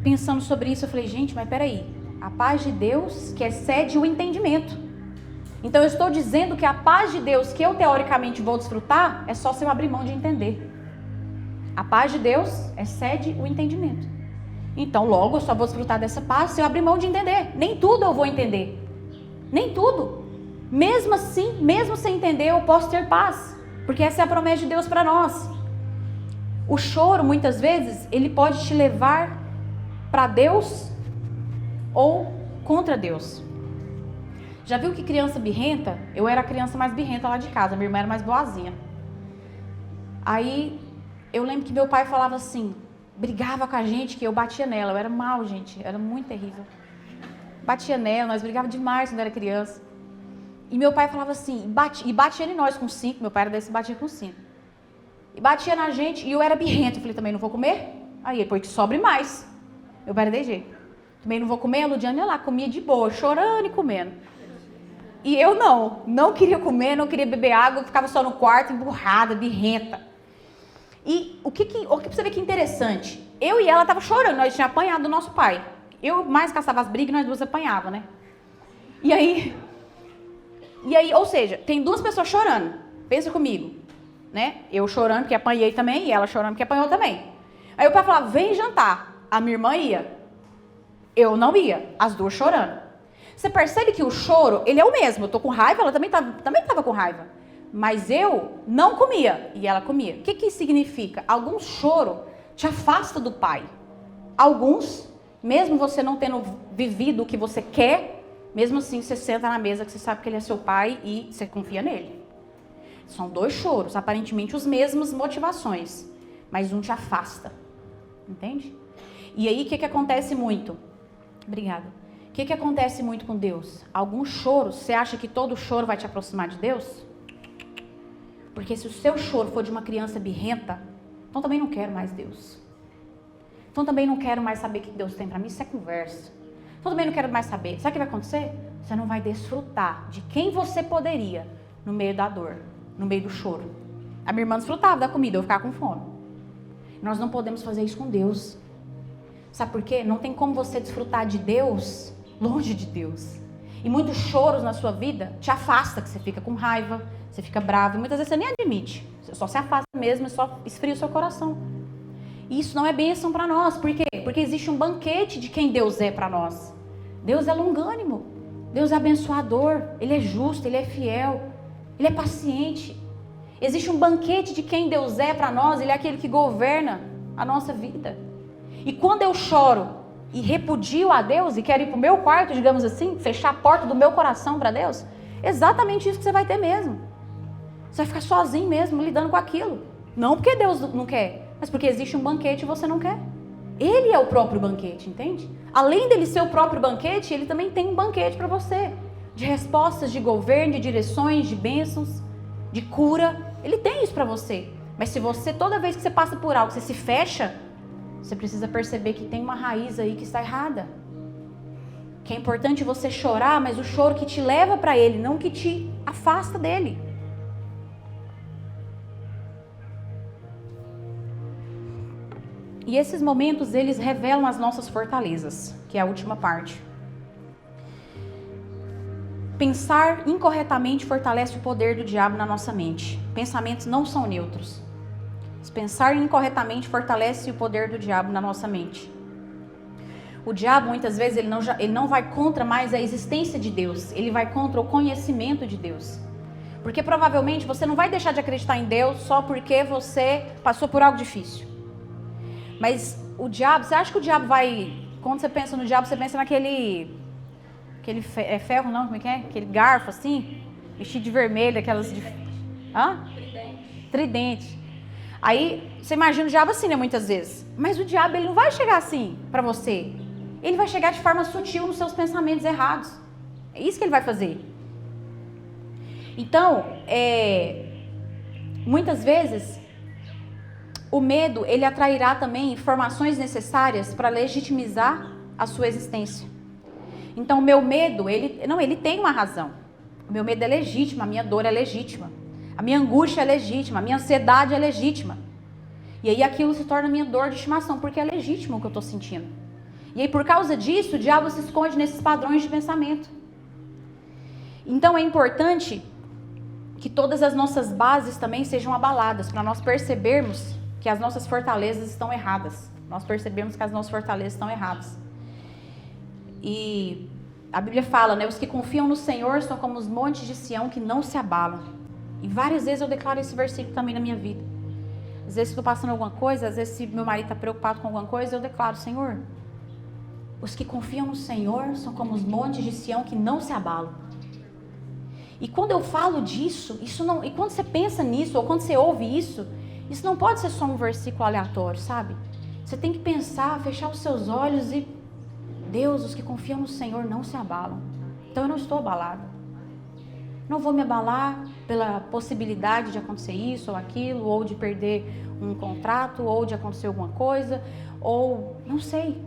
pensando sobre isso, eu falei, gente, mas peraí. A paz de Deus que excede o entendimento. Então eu estou dizendo que a paz de Deus que eu teoricamente vou desfrutar é só se eu abrir mão de entender. A paz de Deus excede o entendimento. Então logo eu só vou desfrutar dessa paz se eu abrir mão de entender. Nem tudo eu vou entender. Nem tudo. Mesmo assim, mesmo sem entender, eu posso ter paz. Porque essa é a promessa de Deus para nós. O choro muitas vezes ele pode te levar para Deus ou contra Deus. Já viu que criança birrenta? Eu era a criança mais birrenta lá de casa, minha irmã era mais boazinha. Aí, eu lembro que meu pai falava assim, brigava com a gente, que eu batia nela, eu era mal, gente, era muito terrível. Batia nela, nós brigávamos demais quando era criança. E meu pai falava assim, batia em nós com 5, meu pai era desse, batia com 5. E batia na gente, e eu era birrenta, eu falei, também não vou comer? Aí ele, porque sobre mais. Meu pai era de jeito. Também não vou comer, a Ludiane ia lá, comia de boa, chorando e comendo. E eu não queria comer, não queria beber água, eu ficava só no quarto, emburrada, birrenta. E o que você vê que interessante? Eu e ela tava chorando, nós tínhamos apanhado do nosso pai. Eu mais caçava as brigas e nós duas apanhava, né? E aí, ou seja, tem duas pessoas chorando. Pensa comigo, né? Eu chorando porque apanhei também e ela chorando porque apanhou também. Aí o pai falava, vem jantar. A minha irmã ia. Eu não ia. As duas chorando. Você percebe que o choro, ele é o mesmo. Eu tô com raiva, ela também tava com raiva. Mas eu não comia e ela comia. O que que isso significa? Alguns choro te afasta do pai. Alguns, mesmo você não tendo vivido o que você quer, mesmo assim você senta na mesa que você sabe que ele é seu pai e você confia nele. São dois choros, aparentemente os mesmos motivações, mas um te afasta. Entende? E aí o que que acontece muito? Obrigada. O que que acontece muito com Deus? Alguns choros, você acha que todo choro vai te aproximar de Deus? Porque se o seu choro for de uma criança birrenta, então também não quero mais Deus. Então também não quero mais saber o que Deus tem para mim, isso é conversa. Então também não quero mais saber. Sabe o que vai acontecer? Você não vai desfrutar de quem você poderia no meio da dor, no meio do choro. A minha irmã desfrutava da comida, eu ficava com fome. Nós não podemos fazer isso com Deus. Sabe por quê? Não tem como você desfrutar de Deus longe de Deus. E muitos choros na sua vida te afasta, que você fica com raiva, você fica bravo, e muitas vezes você nem admite. Você só se afasta mesmo e só esfria o seu coração. E isso não é bênção para nós. Por quê? Porque existe um banquete de quem Deus é para nós. Deus é longânimo, Deus é abençoador, Ele é justo, Ele é fiel, Ele é paciente. Existe um banquete de quem Deus é para nós, Ele é aquele que governa a nossa vida. E quando eu choro e repudio a Deus e quero ir para o meu quarto, digamos assim, fechar a porta do meu coração para Deus, exatamente isso que você vai ter mesmo. Você vai ficar sozinho mesmo, lidando com aquilo. Não porque Deus não quer, mas porque existe um banquete e você não quer. Ele é o próprio banquete, entende? Além dele ser o próprio banquete, ele também tem um banquete para você. De respostas, de governo, de direções, de bênçãos, de cura. Ele tem isso para você. Mas se você, toda vez que você passa por algo, você se fecha, você precisa perceber que tem uma raiz aí que está errada. Que é importante você chorar, mas o choro que te leva para ele, não que te afasta dele. E esses momentos, eles revelam as nossas fortalezas, que é a última parte. Pensar incorretamente fortalece o poder do diabo na nossa mente. Pensamentos não são neutros. Pensar incorretamente fortalece o poder do diabo na nossa mente. O diabo, muitas vezes, ele não vai contra mais a existência de Deus. Ele vai contra o conhecimento de Deus. Porque provavelmente você não vai deixar de acreditar em Deus só porque você passou por algo difícil. Mas o diabo, você acha que o diabo vai... Quando você pensa no diabo, você pensa naquele ferro, não? Como é que é? Aquele garfo assim, vestido de vermelho, aquelas... Tridente. Aí, você imagina o diabo assim, né, muitas vezes. Mas o diabo, ele não vai chegar assim para você. Ele vai chegar de forma sutil nos seus pensamentos errados. É isso que ele vai fazer. Então, muitas vezes, o medo, ele atrairá também informações necessárias para legitimizar a sua existência. Então, o meu medo, ele tem uma razão. O meu medo é legítimo, a minha dor é legítima. A minha angústia é legítima, a minha ansiedade é legítima. E aí aquilo se torna minha dor de estimação, porque é legítimo o que eu estou sentindo. E aí por causa disso, o diabo se esconde nesses padrões de pensamento. Então é importante que todas as nossas bases também sejam abaladas, para nós percebermos que as nossas fortalezas estão erradas. Nós percebemos que as nossas fortalezas estão erradas. E a Bíblia fala, né, os que confiam no Senhor são como os montes de Sião que não se abalam. E várias vezes eu declaro esse versículo também na minha vida. Às vezes estou passando alguma coisa, às vezes se meu marido está preocupado com alguma coisa, eu declaro, Senhor, os que confiam no Senhor são como os montes de Sião que não se abalam. E quando eu falo disso, e quando você pensa nisso, ou quando você ouve isso não pode ser só um versículo aleatório, sabe? Você tem que pensar, fechar os seus olhos e, Deus, os que confiam no Senhor não se abalam. Então eu não estou abalado. Não vou me abalar pela possibilidade de acontecer isso ou aquilo, ou de perder um contrato, ou de acontecer alguma coisa, ou não sei.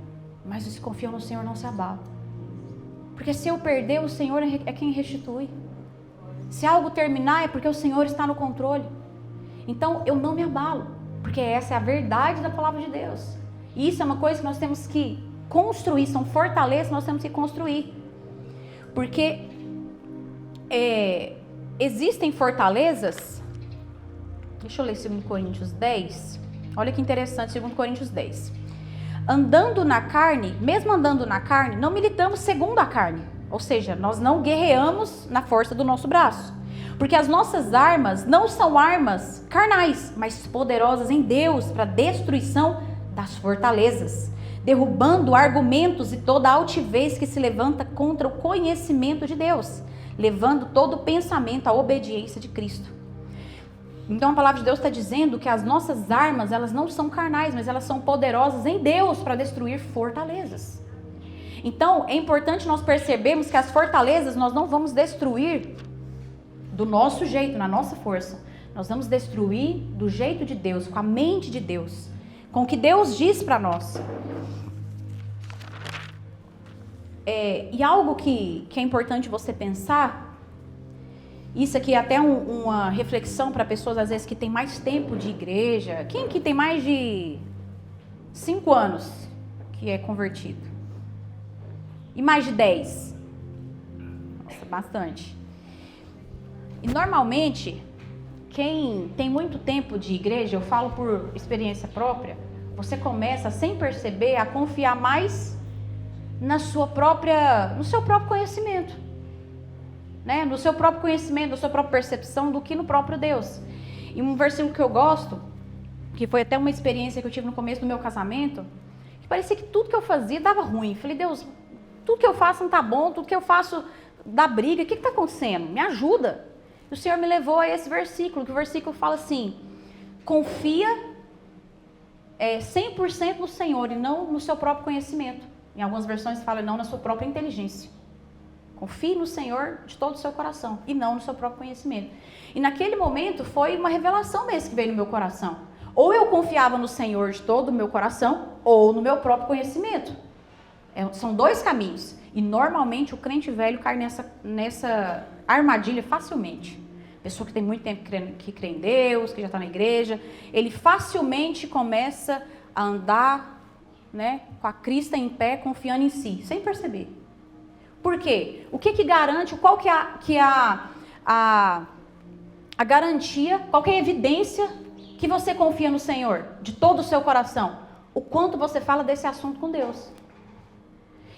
Mas os que confiam no Senhor não se abalam. Porque se eu perder, o Senhor é quem restitui. Se algo terminar, é porque o Senhor está no controle. Então eu não me abalo, porque essa é a verdade da palavra de Deus. E isso é uma coisa que nós temos que construir, são fortalezas que nós temos que construir. Porque existem fortalezas, deixa eu ler 2 Coríntios 10, olha que interessante, 2 Coríntios 10. Andando na carne, mesmo andando na carne, não militamos segundo a carne, ou seja, nós não guerreamos na força do nosso braço. Porque as nossas armas não são armas carnais, mas poderosas em Deus para a destruição das fortalezas, derrubando argumentos e toda altivez que se levanta contra o conhecimento de Deus, levando todo pensamento à obediência de Cristo. Então a palavra de Deus está dizendo que as nossas armas, elas não são carnais, mas elas são poderosas em Deus para destruir fortalezas. Então é importante nós percebermos que as fortalezas nós não vamos destruir do nosso jeito, na nossa força. Nós vamos destruir do jeito de Deus, com a mente de Deus, com o que Deus diz para nós. E algo que é importante você pensar, isso aqui é até uma reflexão para pessoas às vezes que tem mais tempo de igreja. Quem que tem mais de 5 anos que é convertido? E mais de 10? Nossa, bastante. E normalmente, quem tem muito tempo de igreja, eu falo por experiência própria, você começa sem perceber a confiar mais no seu próprio conhecimento, né? No seu próprio conhecimento, na sua própria percepção, do que no próprio Deus. E um versículo que eu gosto, que foi até uma experiência que eu tive no começo do meu casamento, que parecia que tudo que eu fazia dava ruim. Falei, Deus, tudo que eu faço não tá bom, tudo que eu faço dá briga, o que está acontecendo? Me ajuda. E o Senhor me levou a esse versículo, que o versículo fala assim: confia 100% no Senhor e não no seu próprio conhecimento. Em algumas versões fala não na sua própria inteligência. Confie no Senhor de todo o seu coração e não no seu próprio conhecimento. E naquele momento foi uma revelação mesmo que veio no meu coração. Ou eu confiava no Senhor de todo o meu coração, ou no meu próprio conhecimento. São dois caminhos. E normalmente o crente velho cai nessa armadilha facilmente. Pessoa que tem muito tempo que crê em Deus, que já está na igreja, ele facilmente começa a andar, né, com a crista em pé, confiando em si, sem perceber. Por quê? O que garante, qual que é a garantia, qual que é a evidência que você confia no Senhor, de todo o seu coração? O quanto você fala desse assunto com Deus.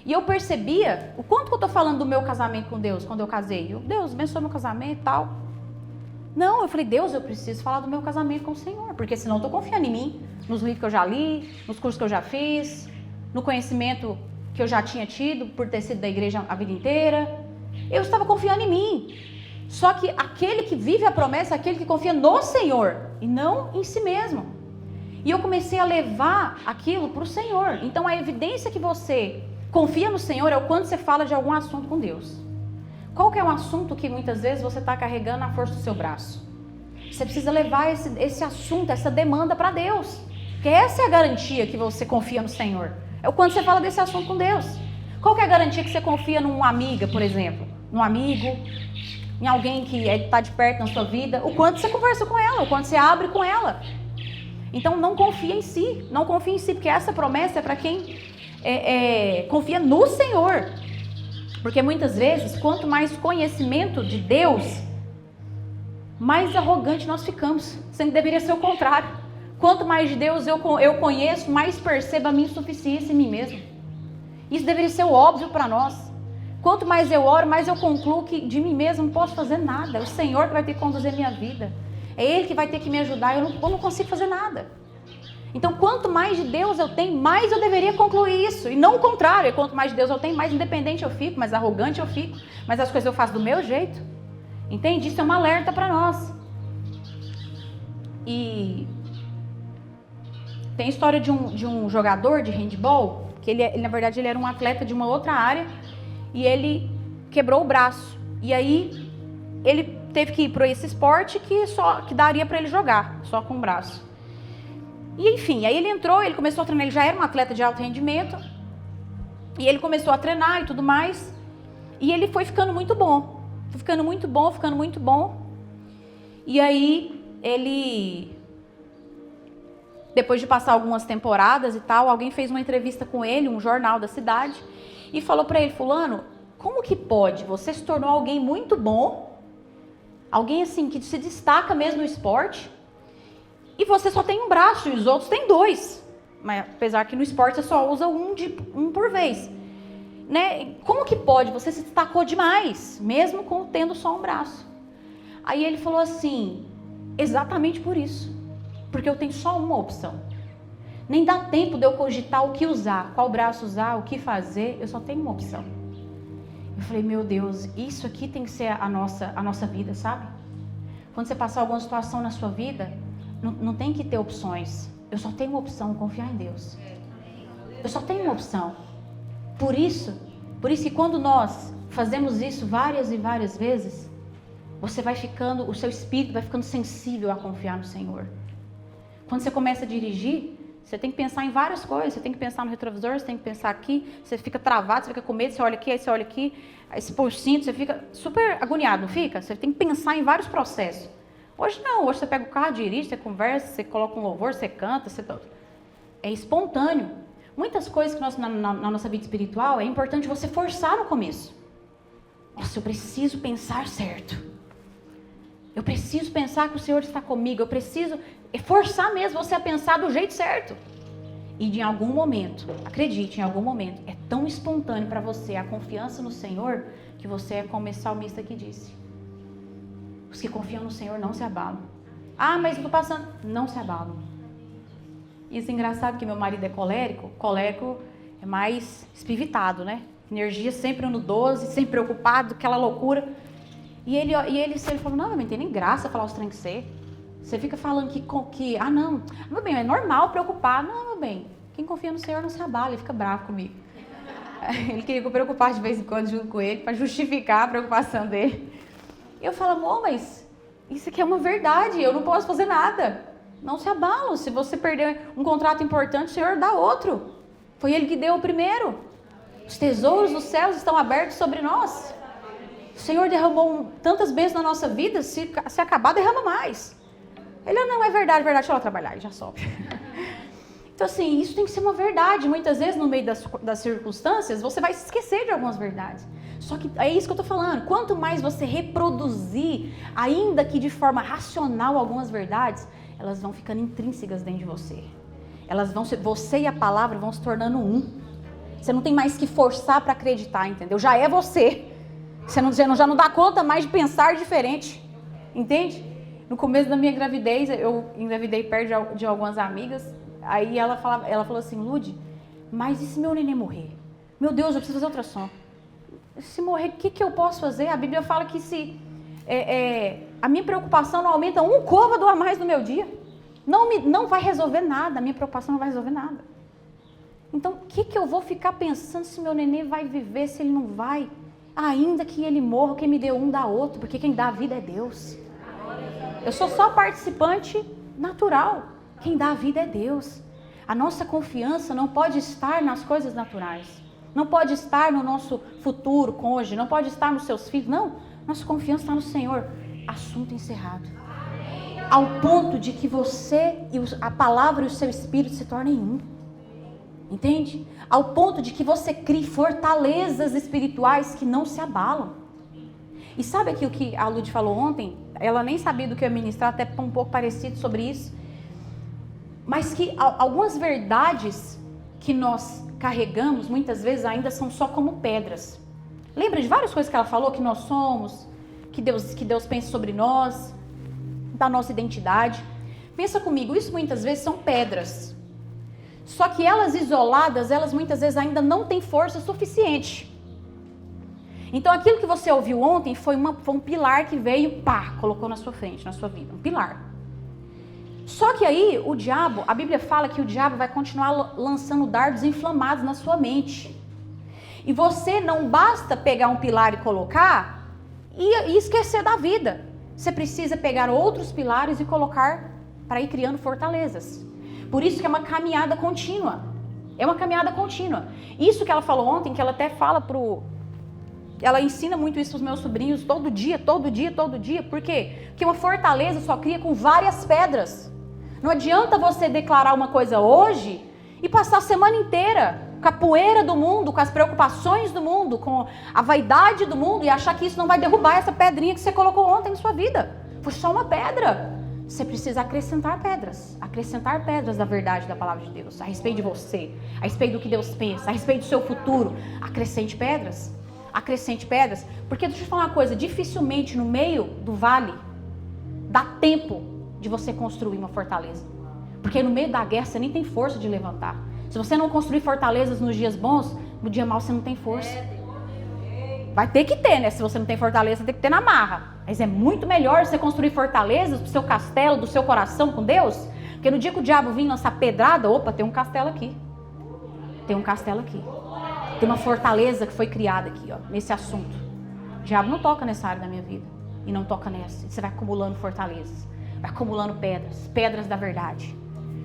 E eu percebia o quanto que eu estou falando do meu casamento com Deus, quando eu casei. Deus, abençoe meu casamento e tal. Não, eu falei, Deus, eu preciso falar do meu casamento com o Senhor, porque senão eu estou confiando em mim, nos livros que eu já li, nos cursos que eu já fiz, no conhecimento que eu já tinha tido por ter sido da igreja a vida inteira. Eu estava confiando em mim. Só que aquele que vive a promessa é aquele que confia no Senhor e não em si mesmo. E eu comecei a levar aquilo para o Senhor. Então a evidência que você confia no Senhor é o quanto você fala de algum assunto com Deus. Qual que é um assunto que muitas vezes você está carregando na força do seu braço? Você precisa levar esse assunto, essa demanda para Deus. Porque essa é a garantia que você confia no Senhor. É o quanto você fala desse assunto com Deus. Qual que é a garantia que você confia numa amiga, por exemplo? Num amigo, em alguém que está de perto na sua vida? O quanto você conversa com ela, o quanto você abre com ela. Então não confia em si, não confia em si, porque essa promessa é para quem confia no Senhor. Porque muitas vezes, quanto mais conhecimento de Deus, mais arrogante nós ficamos, sendo que deveria ser o contrário. Quanto mais de Deus eu conheço, mais percebo a minha insuficiência em mim mesmo. Isso deveria ser o óbvio para nós. Quanto mais eu oro, mais eu concluo que de mim mesmo não posso fazer nada. É o Senhor que vai ter que conduzir a minha vida. É Ele que vai ter que me ajudar. Eu não consigo fazer nada. Então, quanto mais de Deus eu tenho, mais eu deveria concluir isso. E não o contrário. Quanto mais de Deus eu tenho, mais independente eu fico, mais arrogante eu fico. Mas as coisas eu faço do meu jeito. Entende? Isso é um alerta para nós. E tem a história de um jogador de handball, que ele, na verdade, ele era um atleta de uma outra área, e ele quebrou o braço. E aí, ele teve que ir para esse esporte que daria para ele jogar, só com o braço. E enfim, aí ele entrou, ele começou a treinar, ele já era um atleta de alto rendimento, e ele começou a treinar e tudo mais, e ele foi ficando muito bom, ficando muito bom, e aí ele depois de passar algumas temporadas e tal, alguém fez uma entrevista com ele, um jornal da cidade, e falou para ele: fulano, como que pode? Você se tornou alguém muito bom, alguém assim que se destaca mesmo no esporte, e você só tem um braço e os outros têm dois. Mas apesar que no esporte você só usa um por vez. Né? Como que pode? Você se destacou demais, mesmo tendo só um braço. Aí ele falou assim: exatamente por isso. Porque eu tenho só uma opção. Nem dá tempo de eu cogitar o que usar, qual braço usar, o que fazer. Eu só tenho uma opção. Eu falei: meu Deus, isso aqui tem que ser a nossa vida, sabe? Quando você passar alguma situação na sua vida, não tem que ter opções. Eu só tenho uma opção: confiar em Deus. Eu só tenho uma opção. Por isso que quando nós fazemos isso várias e várias vezes, você vai ficando, o seu espírito vai ficando sensível a confiar no Senhor. Quando você começa a dirigir, você tem que pensar em várias coisas. Você tem que pensar no retrovisor, você tem que pensar aqui, você fica travado, você fica com medo, você olha aqui, aí você olha aqui, aí você põe o cinto, você fica super agoniado, não fica? Você tem que pensar em vários processos. Hoje não, hoje você pega o carro, dirige, você conversa, você coloca um louvor, você canta, é espontâneo. Muitas coisas que na nossa vida espiritual é importante você forçar no começo. Nossa, eu preciso pensar certo. Eu preciso pensar que o Senhor está comigo. Eu preciso forçar mesmo você a pensar do jeito certo. E em algum momento, acredite, em algum momento, é tão espontâneo para você a confiança no Senhor, que você é como esse salmista que disse: os que confiam no Senhor não se abalam. Ah, mas eu estou passando. Não se abalam. Isso é engraçado que meu marido é colérico. Colérico é mais espivitado, né? Energia sempre no 12, sempre preocupado, aquela loucura. E ele falou: não, não tem nem graça falar os trem que você fica falando que não, meu bem, é normal preocupar. Não, meu bem, quem confia no Senhor não se abala, ele fica bravo comigo. Ele queria que eu preocupasse de vez em quando junto com ele, para justificar a preocupação dele. Eu falo: amor, mas isso aqui é uma verdade, eu não posso fazer nada. Não se abalam. Se você perder um contrato importante, o Senhor dá outro. Foi Ele que deu o primeiro. Os tesouros dos céus estão abertos sobre nós. O Senhor derramou tantas bênçãos na nossa vida, se acabar, derrama mais. Ele: não, é verdade, deixa eu lá trabalhar. E já sobe. Então assim, isso tem que ser uma verdade. Muitas vezes, no meio das circunstâncias, você vai se esquecer de algumas verdades. Só que é isso que eu estou falando. Quanto mais você reproduzir, ainda que de forma racional, algumas verdades, elas vão ficando intrínsecas dentro de você. Você e a palavra vão se tornando um. Você não tem mais que forçar para acreditar, entendeu? Já é você. Você já não dá conta mais de pensar diferente. Entende? No começo da minha gravidez, eu engravidei perto de algumas amigas. Aí ela falou assim: Lude, mas e se meu neném morrer? Meu Deus, eu preciso fazer ultrassom. Se morrer, o que eu posso fazer? A Bíblia fala que se... a minha preocupação não aumenta um côvado a mais no meu dia. Não vai resolver nada, a minha preocupação não vai resolver nada. Então, o que eu vou ficar pensando se meu neném vai viver, se ele não vai? Ainda que ele morra, quem me deu um dá outro, porque quem dá a vida é Deus. Eu sou só participante natural, quem dá a vida é Deus. A nossa confiança não pode estar nas coisas naturais, não pode estar no nosso futuro cônjuge, não pode estar nos seus filhos, não. Nossa confiança está no Senhor. Assunto encerrado. Ao ponto de que você e a palavra e o seu espírito se tornem um. Entende? Ao ponto de que você crie fortalezas espirituais que não se abalam. E sabe aquilo que a Lud falou ontem? Ela nem sabia do que eu ia ministrar, até um pouco parecido sobre isso. Mas que algumas verdades que nós carregamos, muitas vezes ainda são só como pedras. Lembra de várias coisas que ela falou, que nós somos, que Deus pensa sobre nós, da nossa identidade. Pensa comigo, isso muitas vezes são pedras. Só que elas isoladas, elas muitas vezes ainda não têm força suficiente. Então aquilo que você ouviu ontem foi um pilar que veio, colocou na sua frente, na sua vida, um pilar. Só que aí o diabo, a Bíblia fala que o diabo vai continuar lançando dardos inflamados na sua mente. E você não basta pegar um pilar e colocar e esquecer da vida. Você precisa pegar outros pilares e colocar para ir criando fortalezas. Por isso que é uma caminhada contínua. É uma caminhada contínua. Isso que ela falou ontem, que ela até fala ela ensina muito isso para os meus sobrinhos todo dia. Por quê? Porque uma fortaleza só cria com várias pedras. Não adianta você declarar uma coisa hoje e passar a semana inteira com a poeira do mundo, com as preocupações do mundo, com a vaidade do mundo e achar que isso não vai derrubar essa pedrinha que você colocou ontem na sua vida. Foi só uma pedra. Você precisa acrescentar pedras da verdade da palavra de Deus, a respeito de você, a respeito do que Deus pensa, a respeito do seu futuro. Acrescente pedras, porque deixa eu te falar uma coisa, dificilmente no meio do vale dá tempo de você construir uma fortaleza, porque no meio da guerra você nem tem força de levantar. Se você não construir fortalezas nos dias bons, no dia mau você não tem força. Vai ter que ter, né? Se você não tem fortaleza, tem que ter na marra. Mas é muito melhor você construir fortalezas do seu castelo, do seu coração com Deus, porque no dia que o diabo vir lançar pedrada, opa, tem um castelo aqui. Tem uma fortaleza que foi criada aqui, ó, nesse assunto. O diabo não toca nessa área da minha vida. E não toca nessa. Você vai acumulando fortalezas. Vai acumulando pedras da verdade.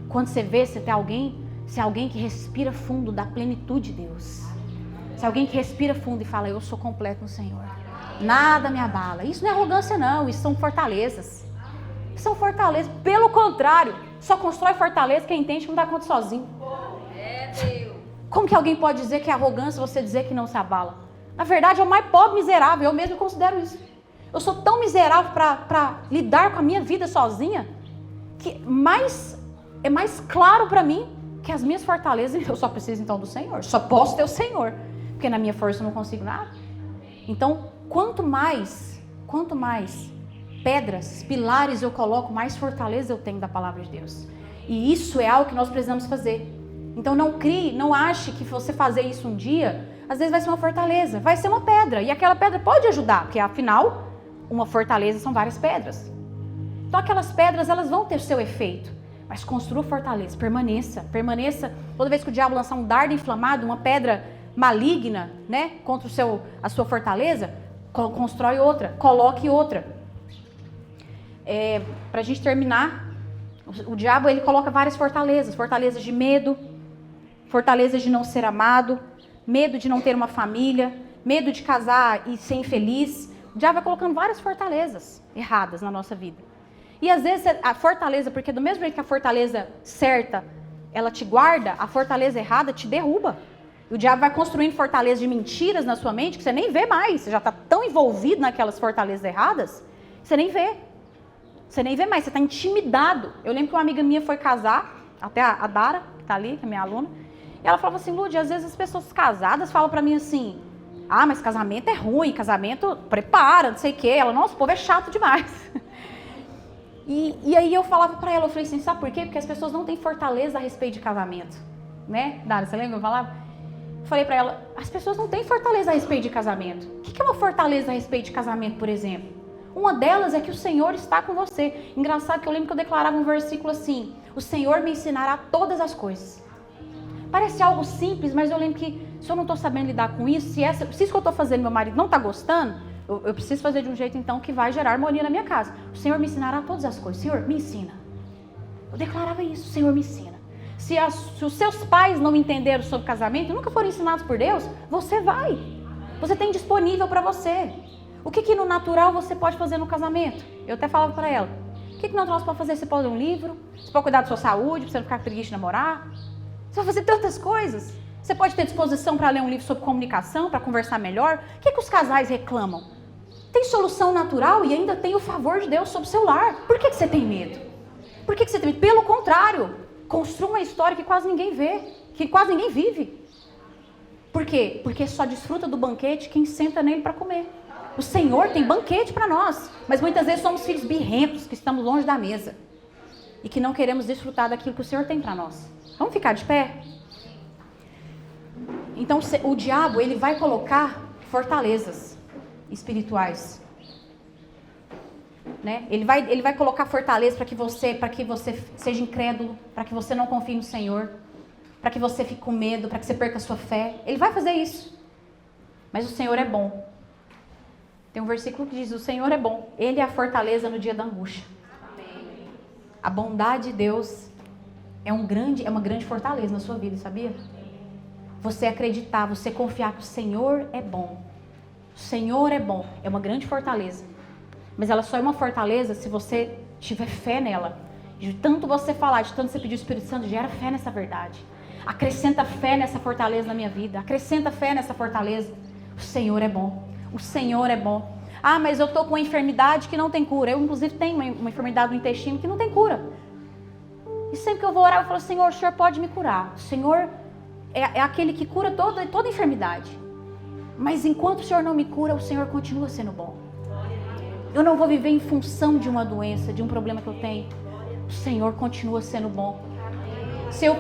Quando você vê, você é alguém que respira fundo da plenitude de Deus. Se alguém que respira fundo e fala, eu sou completo no Senhor, nada me abala. Isso não é arrogância não, isso são fortalezas. Pelo contrário, só constrói fortaleza quem entende que não dá conta sozinho. Como que alguém pode dizer que é arrogância você dizer que não se abala? Na verdade é o mais pobre miserável, eu mesmo considero isso. Eu sou tão miserável para lidar com a minha vida sozinha, que é mais claro para mim que as minhas fortalezas, eu só preciso então do Senhor, só posso ter o Senhor. Porque na minha força eu não consigo nada. Então, quanto mais pedras, pilares eu coloco, mais fortaleza eu tenho da palavra de Deus. E isso é algo que nós precisamos fazer. Então não ache que você fazer isso um dia, às vezes vai ser uma fortaleza, vai ser uma pedra. E aquela pedra pode ajudar, porque afinal, uma fortaleza são várias pedras. Então aquelas pedras, elas vão ter seu efeito. Mas construa fortaleza, permaneça. Toda vez que o diabo lançar um dardo inflamado, uma pedra maligna, né, contra a sua fortaleza, constrói outra, coloque outra. Para a gente terminar, o diabo ele coloca várias fortalezas de medo, fortalezas de não ser amado, medo de não ter uma família, medo de casar e ser infeliz. O diabo vai colocando várias fortalezas erradas na nossa vida. E às vezes a fortaleza, porque do mesmo jeito que a fortaleza certa, ela te guarda, a fortaleza errada te derruba. E o diabo vai construindo fortalezas de mentiras na sua mente que você nem vê mais. Você já está tão envolvido naquelas fortalezas erradas, que você nem vê. Você nem vê mais, você está intimidado. Eu lembro que uma amiga minha foi casar, até a Dara, que está ali, que é minha aluna, e ela falava assim, Lúdia, às vezes as pessoas casadas falam para mim assim, mas casamento é ruim, casamento prepara, não sei o quê. Ela, nossa, o povo é chato demais. E aí eu falava para ela, eu falei assim, sabe por quê? Porque as pessoas não têm fortaleza a respeito de casamento. Né, Dara, você lembra que eu falava? Falei pra ela, as pessoas não têm fortaleza a respeito de casamento. O que é uma fortaleza a respeito de casamento, por exemplo? Uma delas é que o Senhor está com você. Engraçado que eu lembro que eu declarava um versículo assim, o Senhor me ensinará todas as coisas. Parece algo simples, mas eu lembro que se eu não estou sabendo lidar com isso, se isso que eu estou fazendo meu marido não está gostando, eu preciso fazer de um jeito então que vai gerar harmonia na minha casa. O Senhor me ensinará todas as coisas. Senhor, me ensina. Eu declarava isso, o Senhor me ensina. Se os seus pais não entenderam sobre casamento, nunca foram ensinados por Deus, você vai. Você tem disponível para você. O que no natural você pode fazer no casamento? Eu até falava para ela, o que no natural você pode fazer? Você pode ler um livro, você pode cuidar da sua saúde, para você não ficar com preguiça de namorar. Você vai fazer tantas coisas. Você pode ter disposição para ler um livro sobre comunicação, para conversar melhor. O que os casais reclamam? Tem solução natural e ainda tem o favor de Deus sobre o seu lar. Por que você tem medo? Por que você tem medo? Pelo contrário. Construa uma história que quase ninguém vê, que quase ninguém vive. Por quê? Porque só desfruta do banquete quem senta nele para comer. O Senhor tem banquete para nós, mas muitas vezes somos filhos birrentos que estamos longe da mesa e que não queremos desfrutar daquilo que o Senhor tem para nós. Vamos ficar de pé? Então o diabo ele vai colocar fortalezas espirituais. Né? Ele vai colocar fortaleza para que você seja incrédulo, para que você não confie no Senhor, para que você fique com medo, para que você perca a sua fé. Ele vai fazer isso. Mas o Senhor é bom. Tem um versículo que diz, o Senhor é bom. Ele é a fortaleza no dia da angústia. Amém. A bondade de Deus é uma grande fortaleza na sua vida, sabia? Você acreditar, você confiar que o Senhor é bom. O Senhor é bom. É uma grande fortaleza. Mas ela só é uma fortaleza se você tiver fé nela. De tanto você falar, de tanto você pedir o Espírito Santo, gera fé nessa verdade. Acrescenta fé nessa fortaleza na minha vida. Acrescenta fé nessa fortaleza. O Senhor é bom. O Senhor é bom. Ah, mas eu estou com uma enfermidade que não tem cura. Eu, inclusive, tenho uma enfermidade do intestino que não tem cura. E sempre que eu vou orar, eu falo, Senhor, o Senhor pode me curar. O Senhor é aquele que cura toda enfermidade. Mas enquanto o Senhor não me cura, o Senhor continua sendo bom. Eu não vou viver em função de uma doença, de um problema que eu tenho. O Senhor continua sendo bom. Se eu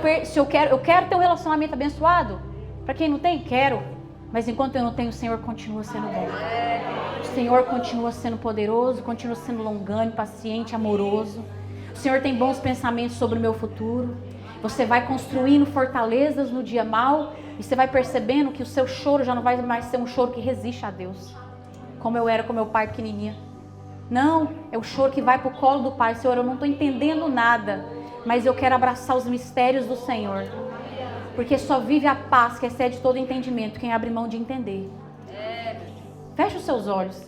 quero ter um relacionamento abençoado. Para quem não tem, quero. Mas enquanto eu não tenho, o Senhor continua sendo bom. O Senhor continua sendo poderoso, continua sendo longânimo, paciente, amoroso. O Senhor tem bons pensamentos sobre o meu futuro. Você vai construindo fortalezas no dia mau e você vai percebendo que o seu choro já não vai mais ser um choro que resiste a Deus. Como eu era com meu pai pequenininha. Não, é o choro que vai para o colo do Pai. Senhor, eu não estou entendendo nada, mas eu quero abraçar os mistérios do Senhor. Porque só vive a paz que excede todo entendimento quem abre mão de entender. Feche os seus olhos.